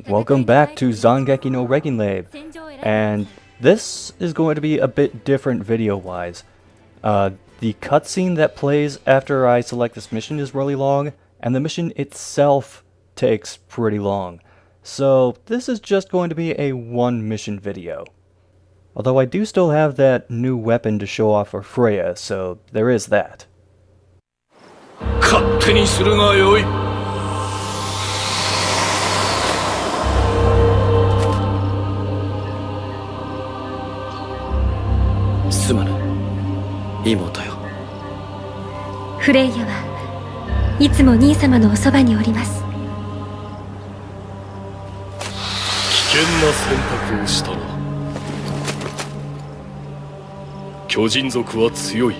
Welcome back to Zangeki no Reginleiv, and this is going to be a bit different video-wise. The cutscene that plays after I select this mission is really long, and the mission itself takes pretty long. So this is just going to be a one-mission video. Although I do still have that new weapon to show off for Freya, so there is that. 勝手にするがよい。すまぬ、妹よ。フレイヤはいつも兄様のおそばにおります。危険な選択をしたな。巨人族は強い。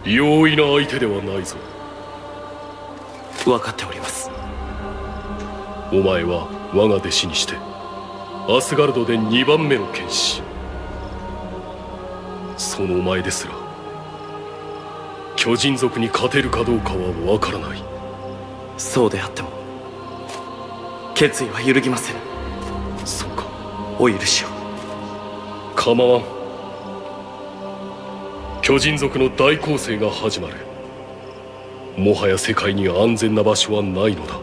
容易な相手ではないぞ。分かっております。お前は我が弟子にしてアスガルドで2番目の剣士。そのお前ですら巨人族に勝てるかどうかは分からない。そうであっても決意は揺るぎません。そうか、お許しを。構わん。巨人族の大攻勢が始まる。もはや世界に安全な場所はないのだ。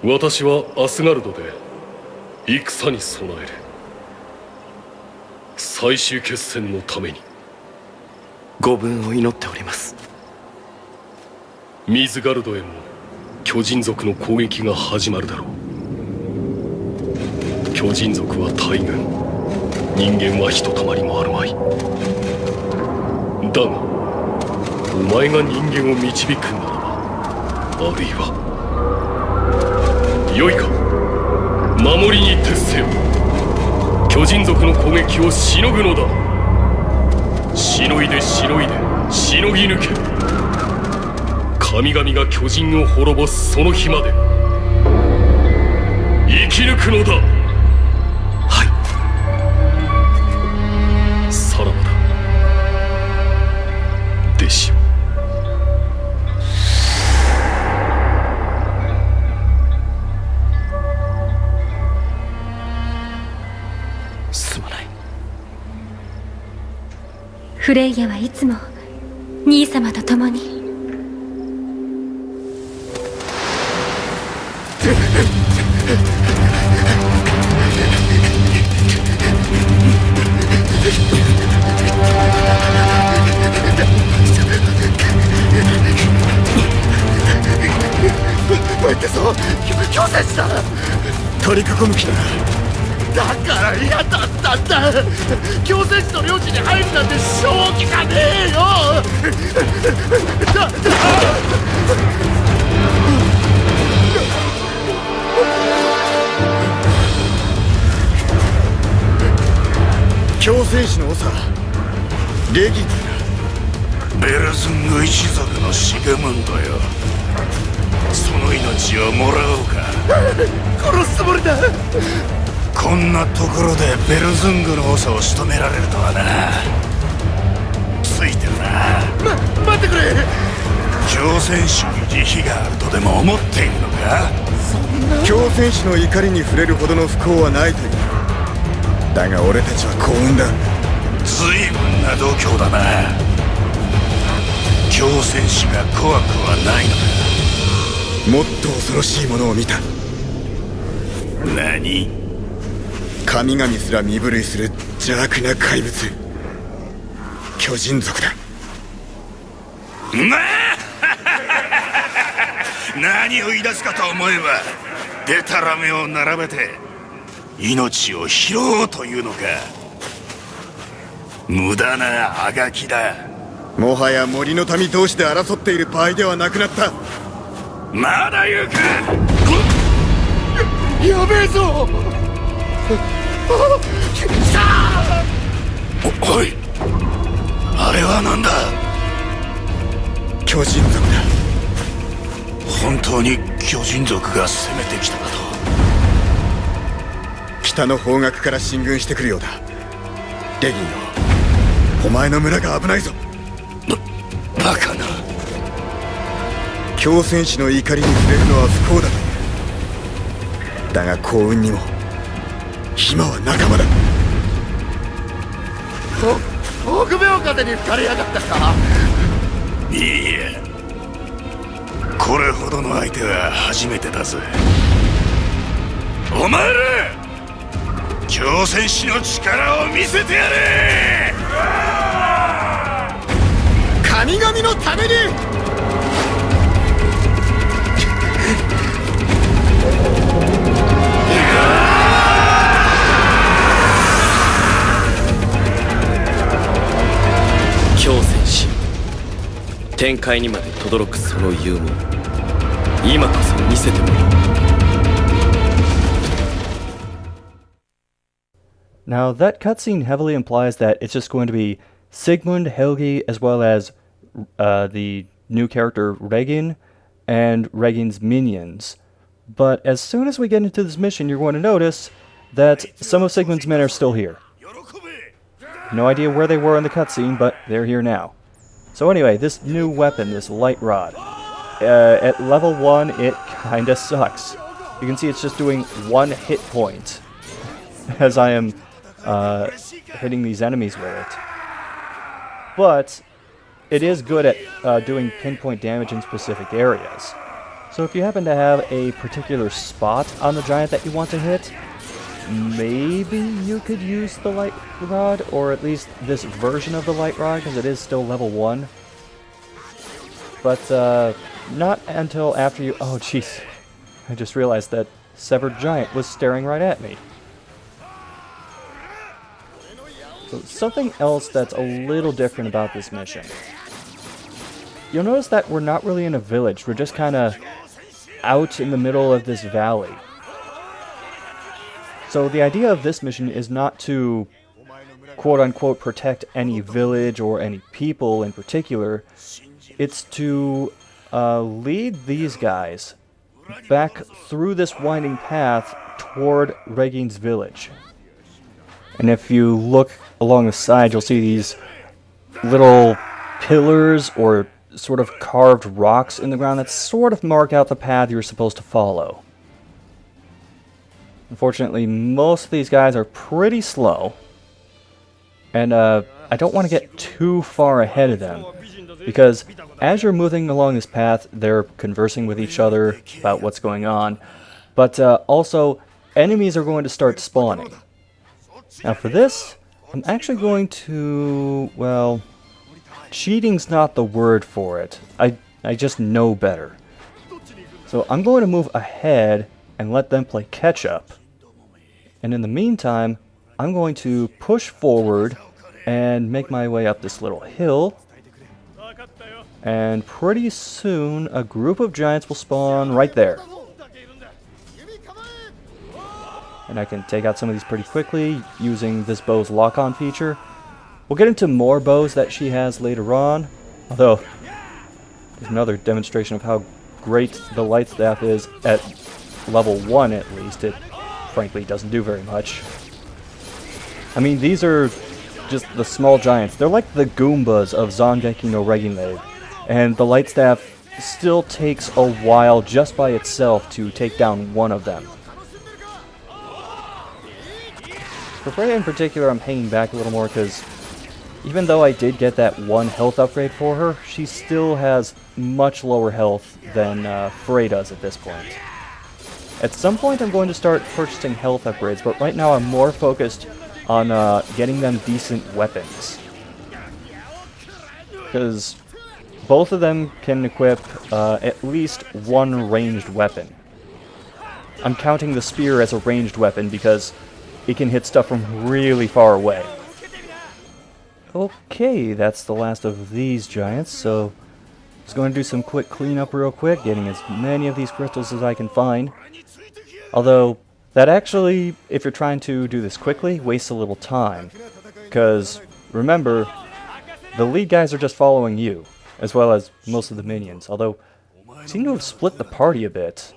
私はアスガルドで戦に備える。最終決戦のために。ご分を祈っております。ミズガルドへも巨人族の攻撃が始まるだろう。巨人族は大軍、人間はひとたまりもあるまい。だがお前が人間を導くならば、あるいはよいか、守りに徹せよ。巨人族の攻撃をしのぐのだ。しのいでしのいでしのぎ抜け。神々が巨人を滅ぼすその日まで生き抜くのだ。はい、さらばだ、弟子よ。すまない。フレイヤはいつも兄様と共に。待ってぞ、強戦した。取り囲む気だ。だから嫌だったんだ。強戦士の領地に入るなんて正気がねえよ。強戦士の長レギンだ。ベルズング一族のシグムンドよ。その命をもらおうか。殺すつもりだ。こんなところでベルズングの長を仕留められるとはな。ついてるな。待ってくれ。強戦士に慈悲があるとでも思っているのか。そんな強戦士の怒りに触れるほどの不幸はないという。だが俺たちは幸運だ。随分な度胸だな。強戦士が怖くはないのだ。もっと恐ろしいものを見た。何？神々すら身震いする邪悪な怪物、巨人族だ。なあ何を言い出すかと思えば、デタラメを並べて命を拾おうというのか。無駄なあがきだ。もはや森の民同士で争っている場合ではなくなった。まだ言うか。やべえぞ。おい、あれは何だ。巨人族だ。本当に巨人族が攻めてきたかと。北の方角から進軍してくるようだ。レギンよ、お前の村が危ないぞ。バカな。狂戦士の怒りに触れるのは不幸だという。だが幸運にも今は仲間だ。臆病風に吹かれやがったか。いいや、これほどの相手は初めてだぜ。お前ら狂戦士の力を見せてやれ。神々のために。狂戦士、天界にまで轟くその勇猛、今こそ見せてもらおう。 Now, that cutscene heavily implies that it's just going to be Sigmund, Helgi, as well as the new character Regin and Regin's minions. But as soon as we get into this mission, you're going to notice that some of Sigmund's men are still here. No idea where they were in the cutscene, but they're here now. So anyway, this new weapon, this light rod, at level 1, it kinda sucks. You can see it's just doing 1 hit point as I am hitting these enemies with it. But it is good at doing pinpoint damage in specific areas. So if you happen to have a particular spot on the giant that you want to hit, maybe you could use the light rod, or at least this version of the light rod, because it is still level 1. But not until after you... Oh jeez, I just realized that Severed Giant was staring right at me. So something else that's a little different about this mission. You'll notice that we're not really in a village, we're just kind of out in the middle of this valley. So the idea of this mission is not to quote-unquote protect any village or any people in particular. It's to lead these guys back through this winding path toward Regin's village. And if you look along the side, you'll see these little pillars or sort of carved rocks in the ground that sort of mark out the path you're supposed to follow. Unfortunately, most of these guys are pretty slow, and I don't want to get too far ahead of them, because as you're moving along this path, they're conversing with each other about what's going on, but also enemies are going to start spawning. Now for this, I'm actually going to, well, cheating's not the word for it. I just know better. So I'm going to move ahead and let them play catch up. And in the meantime, I'm going to push forward and make my way up this little hill. And pretty soon, a group of giants will spawn right there. And I can take out some of these pretty quickly using this bow's lock-on feature. We'll get into more bows that she has later on, although there's another demonstration of how great the light staff is at level 1 at least. It frankly doesn't do very much. I mean, these are just the small giants. They're like the Goombas of Zangeki no Reginleiv, and the light staff still takes a while just by itself to take down one of them. For Freya in particular, I'm hanging back a little more because even though I did get that 1 health upgrade for her, she still has much lower health than Frey does at this point. At some point I'm going to start purchasing health upgrades, but right now I'm more focused on getting them decent weapons. Because both of them can equip at least 1 ranged weapon. I'm counting the spear as a ranged weapon because it can hit stuff from really far away. Okay, that's the last of these giants, so I'm just going to do some quick cleanup real quick, getting as many of these crystals as I can find. Although, that actually, if you're trying to do this quickly, wastes a little time. Because, remember, the lead guys are just following you, as well as most of the minions, although I seem to have split the party a bit.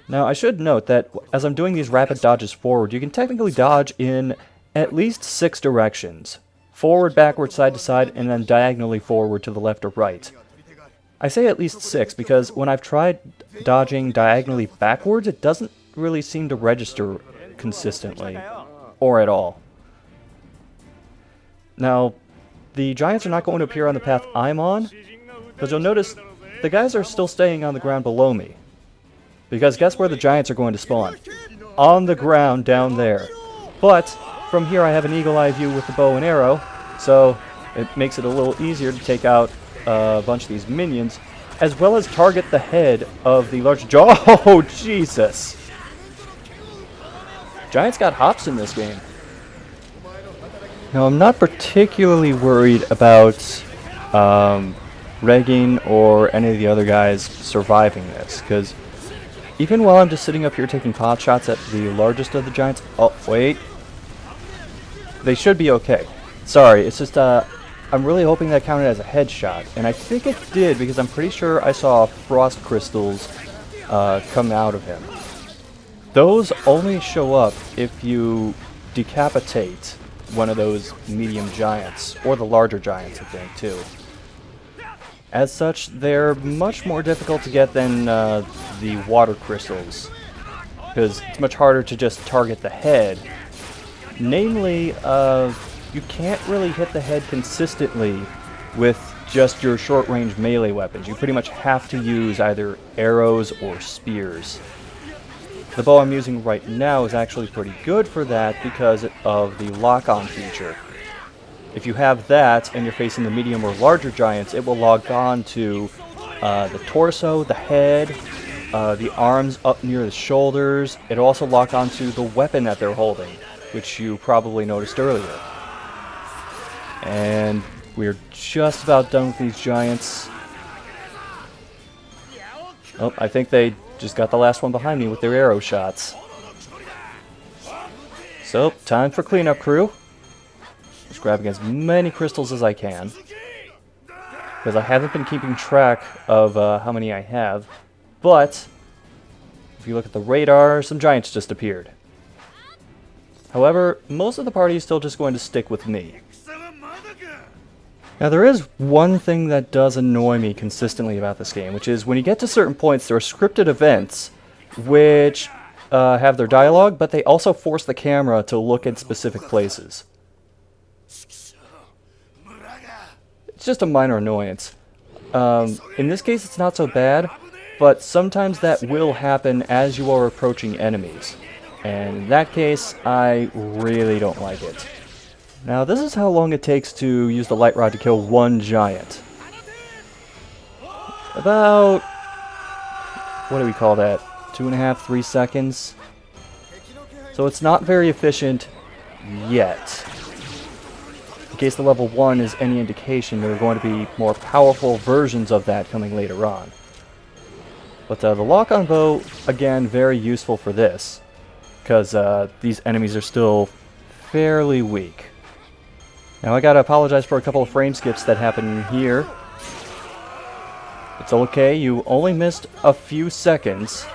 Now, I should note that as I'm doing these rapid dodges forward, you can technically dodge in at least 6 directions. Forward, backward, side to side, and then diagonally forward to the left or right. I say at least 6 because when I've tried dodging diagonally backwards, it doesn't really seem to register consistently, or at all. Now, the giants are not going to appear on the path I'm on, because you'll notice the guys are still staying on the ground below me. Because guess where the giants are going to spawn? On the ground down there. But from here I have an eagle eye view with the bow and arrow, so it makes it a little easier to take out a bunch of these minions, as well as target the head of the large Oh, Jesus! Giants got hops in this game. Now, I'm not particularly worried about Regin or any of the other guys surviving this, because even while I'm just sitting up here taking pot shots at the largest of the giants... Oh, wait. They should be okay. Sorry, it's just, I'm really hoping that counted as a headshot, and I think it did, because I'm pretty sure I saw frost crystals come out of him. Those only show up if you decapitate one of those medium giants, or the larger giants, I think, too. As such, they're much more difficult to get than the water crystals, because it's much harder to just target the head. Namely, you can't really hit the head consistently with just your short-range melee weapons. You pretty much have to use either arrows or spears. The bow I'm using right now is actually pretty good for that because of the lock-on feature. If you have that and you're facing the medium or larger giants, it will lock on to the torso, the head, the arms up near the shoulders. It'll also lock onto the weapon that they're holding, which you probably noticed earlier. And we're just about done with these giants. Oh, I think they just got the last one behind me with their arrow shots. So, time for cleanup, crew. Just grabbing as many crystals as I can, because I haven't been keeping track of how many I have. But if you look at the radar, some giants just appeared. However, most of the party is still just going to stick with me. Now, there is one thing that does annoy me consistently about this game, which is when you get to certain points, there are scripted events which have their dialogue, but they also force the camera to look in specific places. It's just a minor annoyance. In this case, it's not so bad, but sometimes that will happen as you are approaching enemies. And in that case, I really don't like it. Now, this is how long it takes to use the light rod to kill one giant. About, what do we call that? 2.5, 3 seconds? So it's not very efficient yet. In case the level 1 is any indication, there are going to be more powerful versions of that coming later on. But the lock-on bow, again, very useful for this, because these enemies are still fairly weak. Now, I gotta apologize for a couple of frame skips that happened here. It's okay, you only missed a few seconds,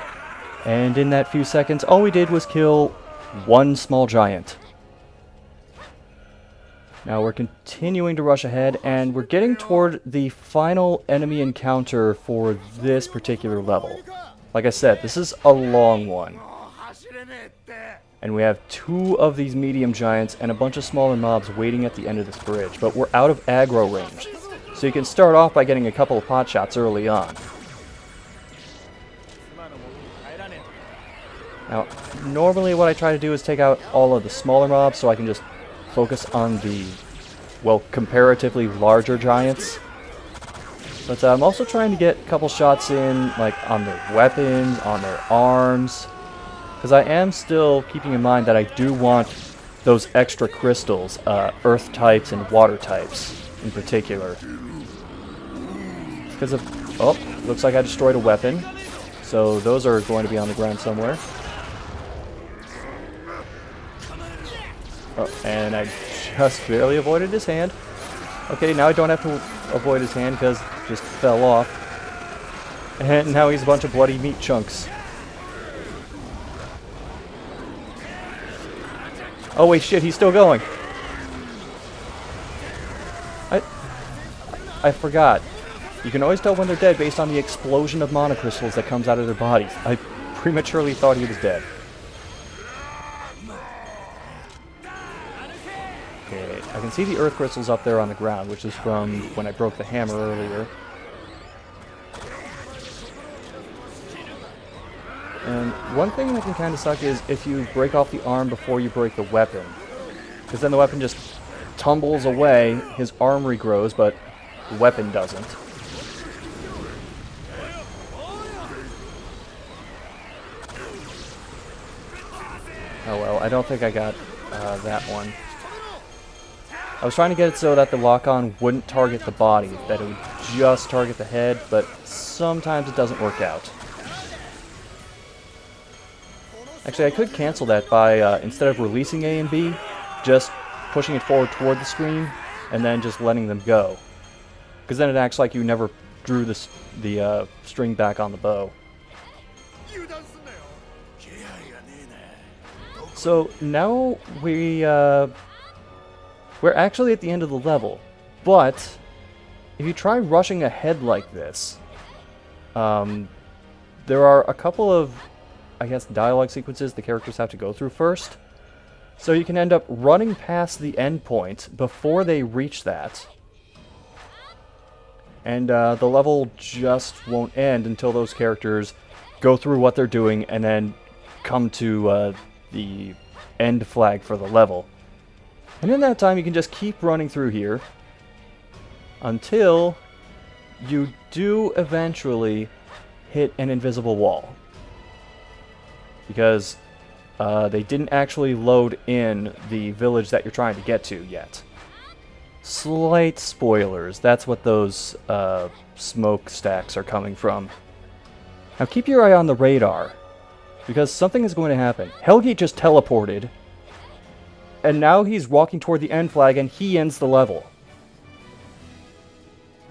and in that few seconds, all we did was kill one small giant. Now, we're continuing to rush ahead, and we're getting toward the final enemy encounter for this particular level. Like I said, this is a long one. And we have 2 of these medium giants and a bunch of smaller mobs waiting at the end of this bridge. But we're out of aggro range, so you can start off by getting a couple of pot shots early on. Now, normally what I try to do is take out all of the smaller mobs so I can just focus on the, well, comparatively larger giants. But I'm also trying to get a couple shots in, like, on their weapons, on their arms. Because I am still keeping in mind that I do want those extra crystals, earth types and water types in particular. Because of... Oh, looks like I destroyed a weapon. So those are going to be on the ground somewhere. Oh, and I just barely avoided his hand. Okay, now I don't have to avoid his hand because it just fell off. And now he's a bunch of bloody meat chunks. Oh wait, shit, he's still going. I forgot. You can always tell when they're dead based on the explosion of mana crystals that comes out of their bodies. I prematurely thought he was dead. Okay, I can see the earth crystals up there on the ground, which is from when I broke the hammer earlier. And one thing that can kind of suck is if you break off the arm before you break the weapon. Because then the weapon just tumbles away, his arm regrows, but the weapon doesn't. Oh well, I don't think I got that one. I was trying to get it so that the lock-on wouldn't target the body, that it would just target the head, but sometimes it doesn't work out. Actually, I could cancel that by, instead of releasing A and B, just pushing it forward toward the screen, and then just letting them go. Because then it acts like you never drew the string back on the bow. So now we're actually at the end of the level, but if you try rushing ahead like this, there are a couple of, I guess, dialogue sequences the characters have to go through first. So you can end up running past the end point before they reach that. And the level just won't end until those characters go through what they're doing and then come to the end flag for the level. And in that time you can just keep running through here until you do eventually hit an invisible wall. Because they didn't actually load in the village that you're trying to get to yet. Slight spoilers, that's what those smokestacks are coming from. Now keep your eye on the radar, because something is going to happen. Helgi just teleported, and now he's walking toward the end flag and he ends the level.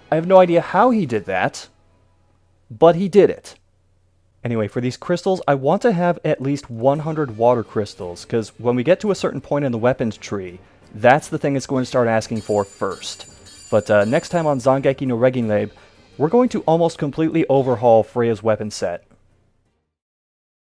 I have no idea how he did that, but he did it. Anyway, for these crystals, I want to have at least 100 water crystals, because when we get to a certain point in the weapons tree, that's the thing it's going to start asking for first. But next time on Zangeki no Reginleiv, we're going to almost completely overhaul Freya's weapon set.